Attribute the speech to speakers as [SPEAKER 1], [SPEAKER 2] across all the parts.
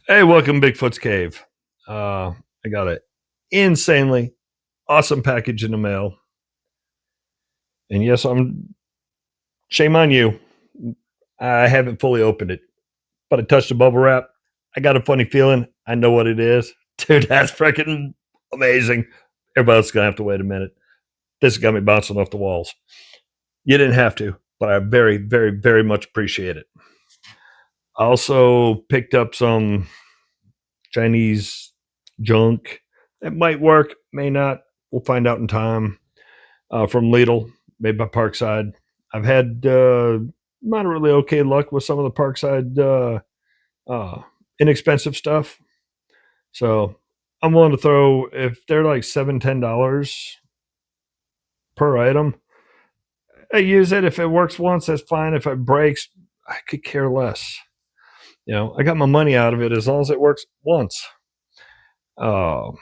[SPEAKER 1] Hey, welcome Bigfoot's Cave. I got an insanely awesome package in the mail. And yes, shame on you. I haven't fully opened it, but I touched the bubble wrap. I got a funny feeling. I know what it is. Dude, that's freaking amazing. Everybody else is gonna have to wait a minute. This has got me bouncing off the walls. You didn't have to, but I very, very, very much appreciate it. I also picked up some Chinese junk. It might work, may not. We'll find out in time. From Lidl, made by Parkside. I've had not really okay luck with some of the Parkside inexpensive stuff. So I'm willing to throw, if they're like $7, $10 per item, I use it. If it works once, that's fine. If it breaks, I could care less. I got my money out of it as long as it works once. Uh,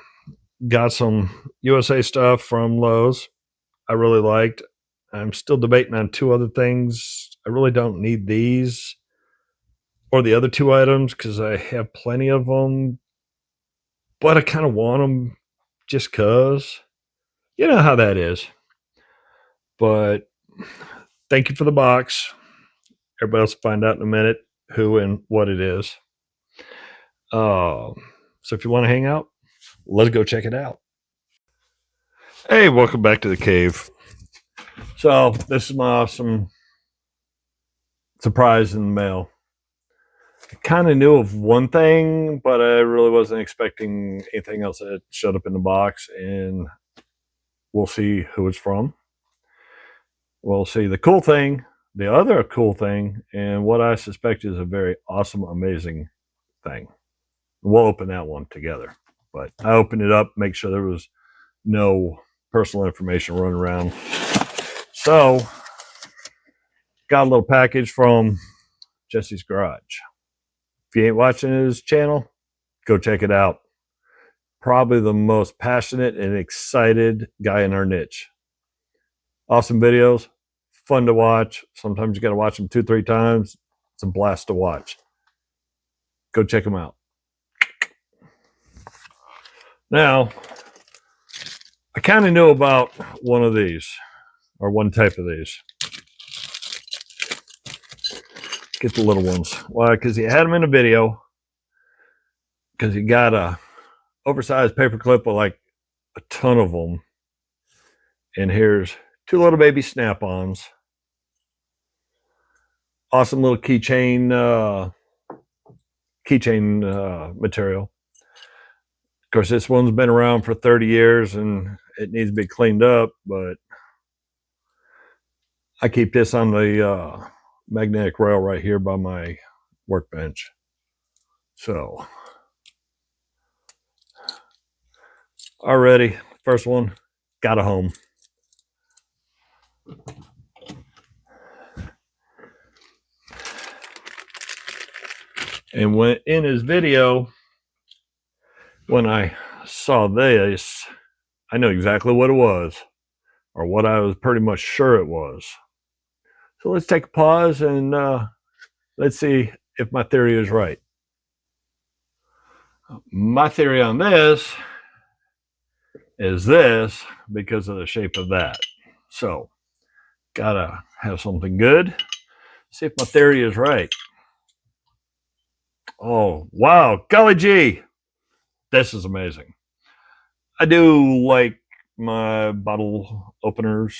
[SPEAKER 1] got some USA stuff from Lowe's I really liked. I'm still debating on two other things. I really don't need these or the other two items because I have plenty of them, but I kind of want them just because. You know how that is. But thank you for the box. Everybody else will find out in a minute who and what it is. So if you want to hang out, let's go check it out. Hey, welcome back to the cave. So this is my awesome surprise in the mail. I kind of knew of one thing, but I really wasn't expecting anything else that showed up in the box. And we'll see who it's from. We'll see the other cool thing, and what I suspect is a very awesome, amazing thing. We'll open that one together. But I opened it up, make sure there was no personal information running around. So, got a little package from Jesse's Garage. If you ain't watching his channel, go check it out. Probably the most passionate and excited guy in our niche. Awesome videos, fun to watch. Sometimes you got to watch them 2-3 times. It's a blast to watch. Go check them out. Now, I kind of knew about one of these, or one type of these. Get the little ones. Why? Because he had them in a video. Because he got a oversized paper clip with like a ton of them. And here's two little baby snap-ons. Awesome little keychain material. Of course, this one's been around for 30 years and it needs to be cleaned up, but I keep this on the magnetic rail right here by my workbench. So, already, first one, got a home. And when in his video, when I saw this, I know exactly what it was, or what I was pretty much sure it was. So let's take a pause and let's see if my theory is right. My theory on this is this because of the shape of that. So, gotta have something good. See if my theory is right. Oh, wow. Golly gee. This is amazing. I do like my bottle openers,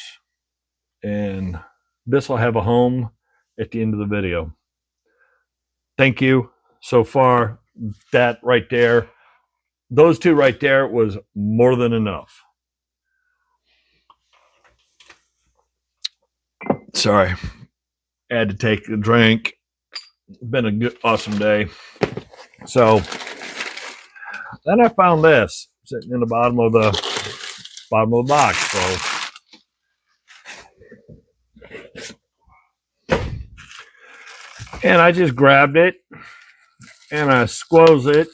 [SPEAKER 1] and this will have a home at the end of the video. Thank you so far. That right there, those two right there was more than enough. Sorry, I had to take a drink. Been a good, awesome day. So then I found this sitting in the bottom of the box. And I just grabbed it and I squoze it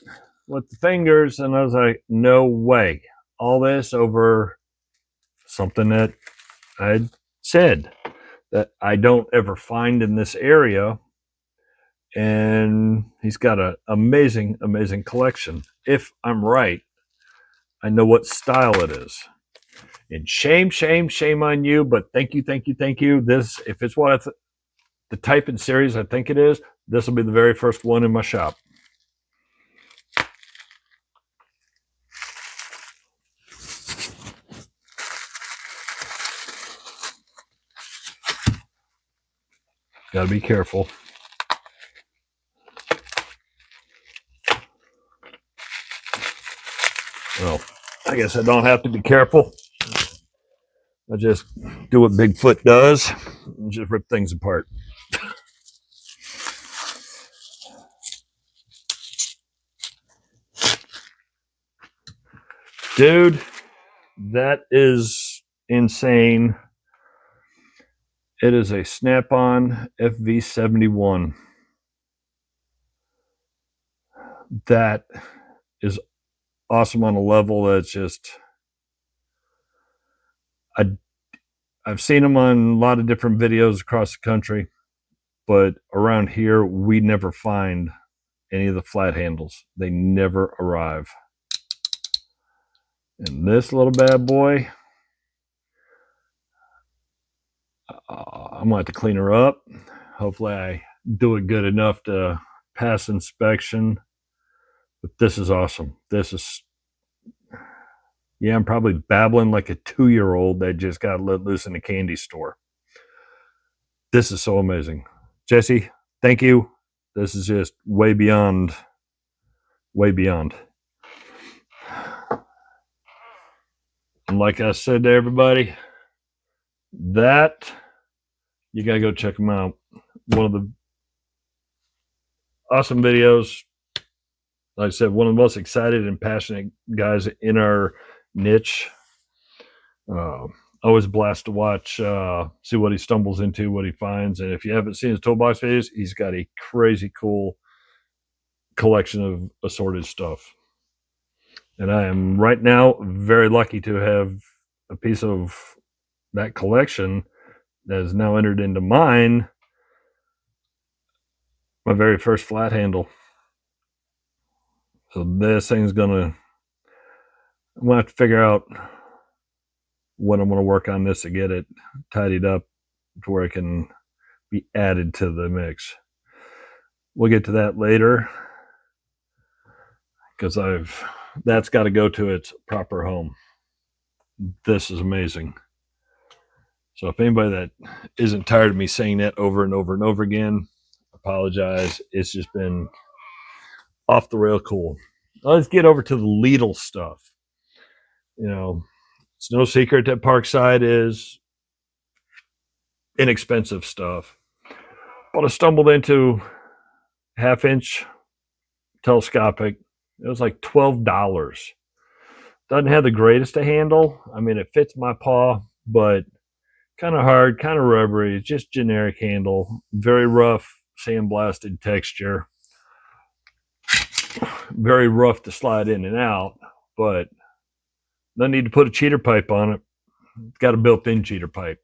[SPEAKER 1] with the fingers, and I was like, no way. All this over something that I said that I don't ever find in this area. and he's got an amazing, amazing collection. If I'm right, I know what style it is. And shame, shame, shame on you, but thank you, thank you, thank you. This, if it's what the type and series I think it is, this will be the very first one in my shop. Got to be careful. Well, I guess I don't have to be careful. I just do what Bigfoot does and just rip things apart. Dude, that is insane. It is a Snap-on FV71. That is awesome on a level that's just... I've seen them on a lot of different videos across the country, but around here, we never find any of the flat handles. They never arrive. And this little bad boy, I'm going to have to clean her up. Hopefully I do it good enough to pass inspection. But this is awesome. This is... yeah, I'm probably babbling like a 2-year-old that just got let loose in a candy store. This is so amazing. Jesse, thank you. This is just way beyond, way beyond. And like I said to everybody, that, you got to go check them out. One of the awesome videos. Like I said, one of the most excited and passionate guys in our niche. Always a blast to watch, see what he stumbles into, what he finds. And if you haven't seen his toolbox videos, he's got a crazy cool collection of assorted stuff. And I am right now very lucky to have a piece of that collection that is now entered into mine, my very first flat handle. So this thing's gonna... I'm gonna have to figure out when I'm gonna work on this to get it tidied up to where it can be added to the mix. We'll get to that later, because that's got to go to its proper home. This is amazing. So if anybody that isn't tired of me saying that over and over and over again, apologize. It's just been off the rail cool. Let's get over to the Lidl stuff. You know, it's no secret that Parkside is inexpensive stuff. But I stumbled into half-inch telescopic. It was like $12. Doesn't have the greatest to handle. I mean, it fits my paw, but kind of hard, kind of rubbery. Just generic handle. Very rough, sandblasted texture. Very rough to slide in and out, but no need to put a cheater pipe on it. It's got a built-in cheater pipe.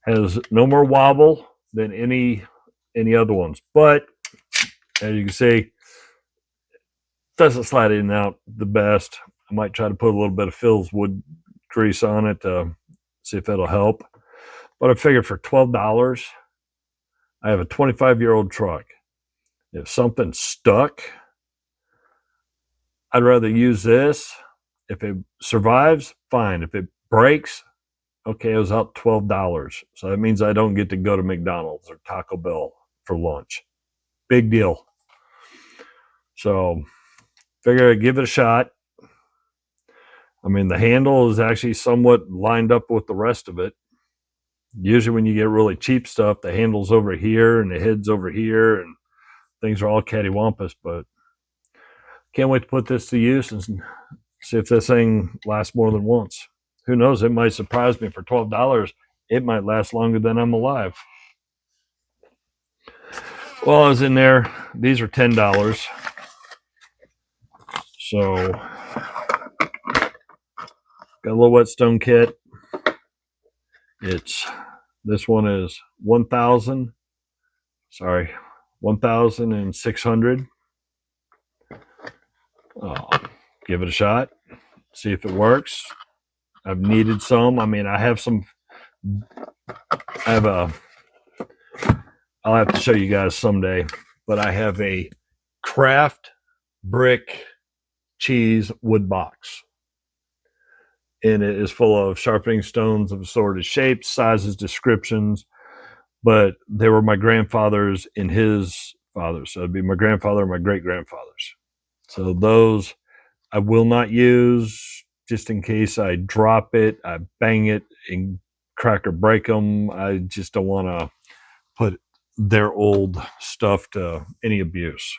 [SPEAKER 1] Has no more wobble than any other ones, but as you can see, doesn't slide in and out the best. I might try to put a little bit of Phil's wood grease on it to see if that'll help. But I figured for $12, I have a 25-year-old truck. If something stuck, I'd rather use this. If it survives, fine. If it breaks, okay, it was out $12. So that means I don't get to go to McDonald's or Taco Bell for lunch. Big deal. So figure I'd give it a shot. I mean, the handle is actually somewhat lined up with the rest of it. Usually when you get really cheap stuff, the handle's over here and the head's over here and things are all cattywampus, but can't wait to put this to use and see if this thing lasts more than once. Who knows? It might surprise me. For $12, it might last longer than I'm alive. While I was in there, these are $10. So got a little whetstone kit. This one is 1,000. Sorry, 1,600. Give it a shot, see if it works. I've needed some. I mean, I have some. I have a. I'll have to show you guys someday, but I have a craft brick cheese wood box, and it is full of sharpening stones of assorted shapes, sizes, descriptions. But they were my grandfather's and his father's, so it'd be my grandfather and my great grandfather's. So those I will not use, just in case I drop it, I bang it and crack or break them. I just don't want to put their old stuff to any abuse.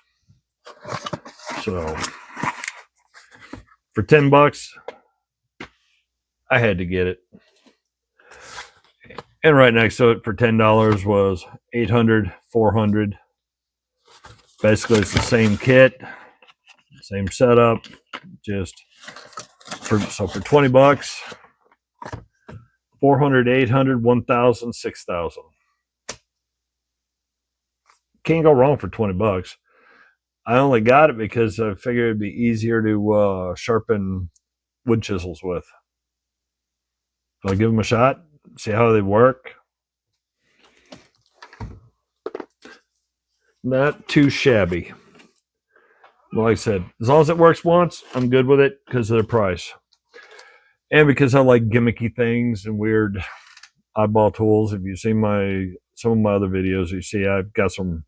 [SPEAKER 1] So for $10, I had to get it. And right next to it for $10 was 800, 400. Basically, it's the same kit, same setup, just for $20, 400, 800, 1,000, 6,000. Can't go wrong for $20. I only got it because I figured it'd be easier to sharpen wood chisels with. So I'll give them a shot, see how they work. Not too shabby. Like I said, as long as it works once, I'm good with it because of the price. And because I like gimmicky things and weird oddball tools. If you see some of my other videos, you see I've got some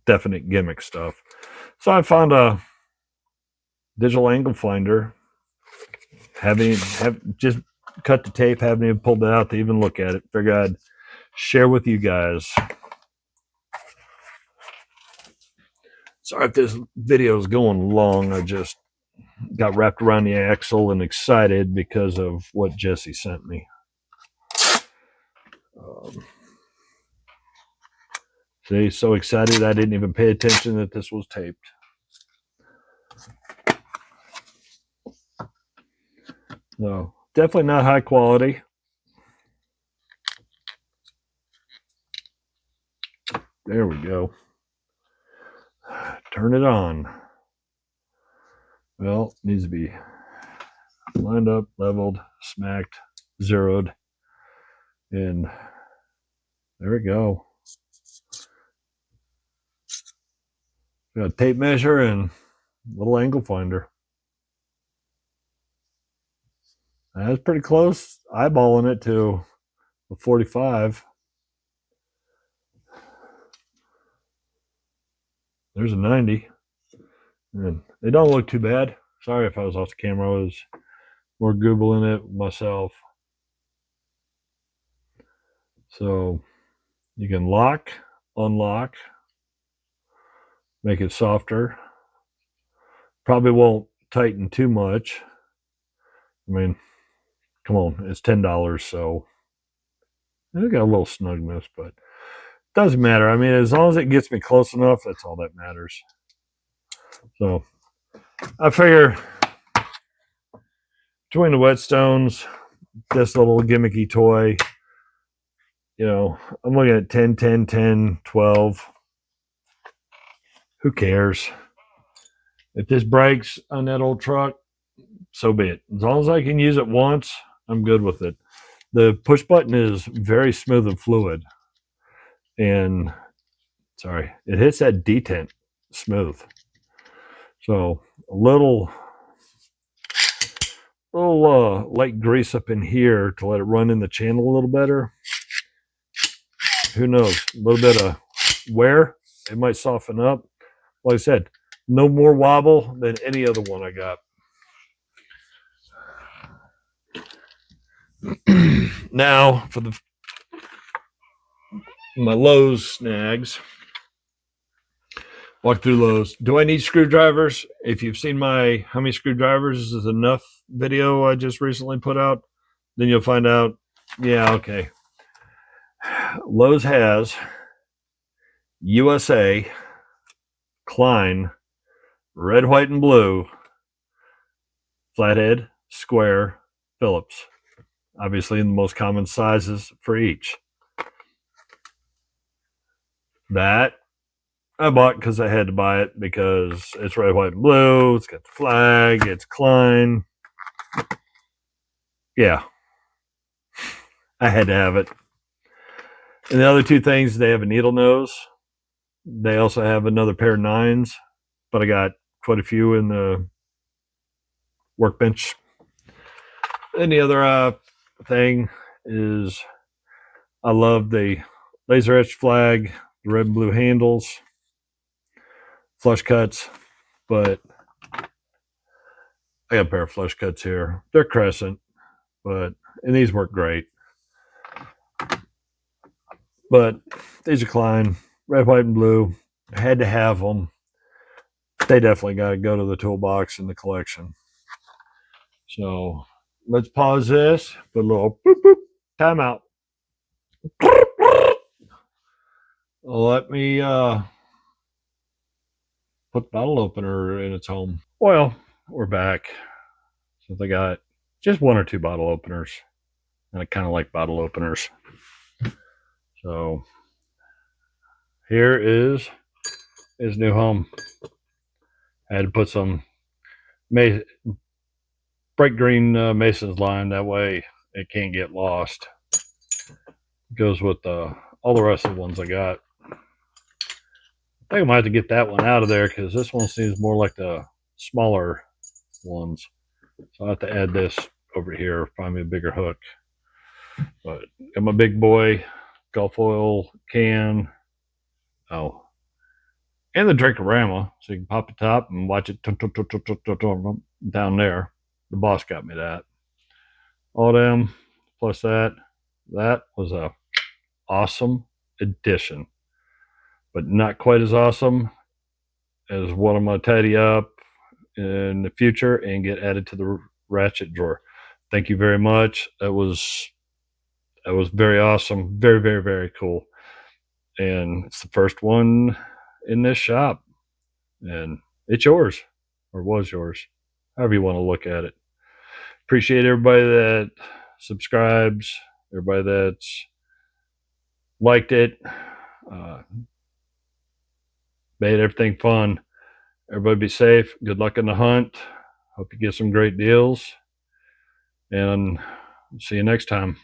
[SPEAKER 1] definite gimmick stuff. So I found a digital angle finder, just cut the tape, haven't even pulled it out to even look at it. Figured I'd share with you guys. Sorry if this video is going long. I just got wrapped around the axle and excited because of what Jesse sent me. See, so excited I didn't even pay attention that this was taped. No, definitely not high quality. There we go. Turn it on. Well, it needs to be lined up, leveled, smacked, zeroed, and there we go. Got a tape measure and a little angle finder. That's pretty close, eyeballing it to a 45. There's a 90. And they don't look too bad. Sorry if I was off the camera. I was more Googling it myself. So you can lock, unlock, make it softer. Probably won't tighten too much. I mean, come on, it's $10, so it got a little snugness, but it doesn't matter. I mean, as long as it gets me close enough, that's all that matters. So I figure between the whetstones, this little gimmicky toy, I'm looking at 10, 10, 10, 12. Who cares? If this breaks on that old truck, so be it. As long as I can use it once, I'm good with it. The push button is very smooth and fluid. And it hits that detent smooth. So a little light grease up in here to let it run in the channel a little better. Who knows? A little bit of wear, it might soften up. Like I said, no more wobble than any other one I got. Now for my Lowe's snags. Walk through Lowe's. Do I need screwdrivers? If you've seen my how many screwdrivers is enough video I just recently put out, then you'll find out, yeah, okay. Lowe's has USA, Klein, red, white, and blue, flathead, square, Phillips. Obviously in the most common sizes for each. That I bought because I had to buy it because it's red, white, and blue. It's got the flag. It's Klein. Yeah, I had to have it. And the other two things, they have a needle nose. They also have another pair of nines, but I got quite a few in the workbench. And the other thing is I love the laser etched flag, the red and blue handles, flush cuts, but I got a pair of flush cuts here. They're crescent, and these work great. But these are Klein, red, white, and blue. I had to have them. They definitely got to go to the toolbox in the collection. So let's pause this, put a little boop boop timeout. Let me put the bottle opener in its home. Well, we're back. So they got just one or two bottle openers, and I kind of like bottle openers. So here is his new home. I had to put some bright green mason's line, that way it can't get lost. It goes with all the rest of the ones I got. I think I might have to get that one out of there because this one seems more like the smaller ones. So I have to add this over here, find me a bigger hook. But got my big boy Gulf oil can. Oh, and the Drinkorama, so you can pop the top and watch it down there. The boss got me that. All them plus that. That was a awesome addition, but not quite as awesome as what I'm going to tidy up in the future and get added to the ratchet drawer. Thank you very much. That was very awesome. Very, very, very cool. And it's the first one in this shop. And it's yours, or was yours, however you want to look at it. Appreciate everybody that subscribes, everybody that's liked it, uh, made everything fun. Everybody be safe. Good luck in the hunt. Hope you get some great deals. And see you next time.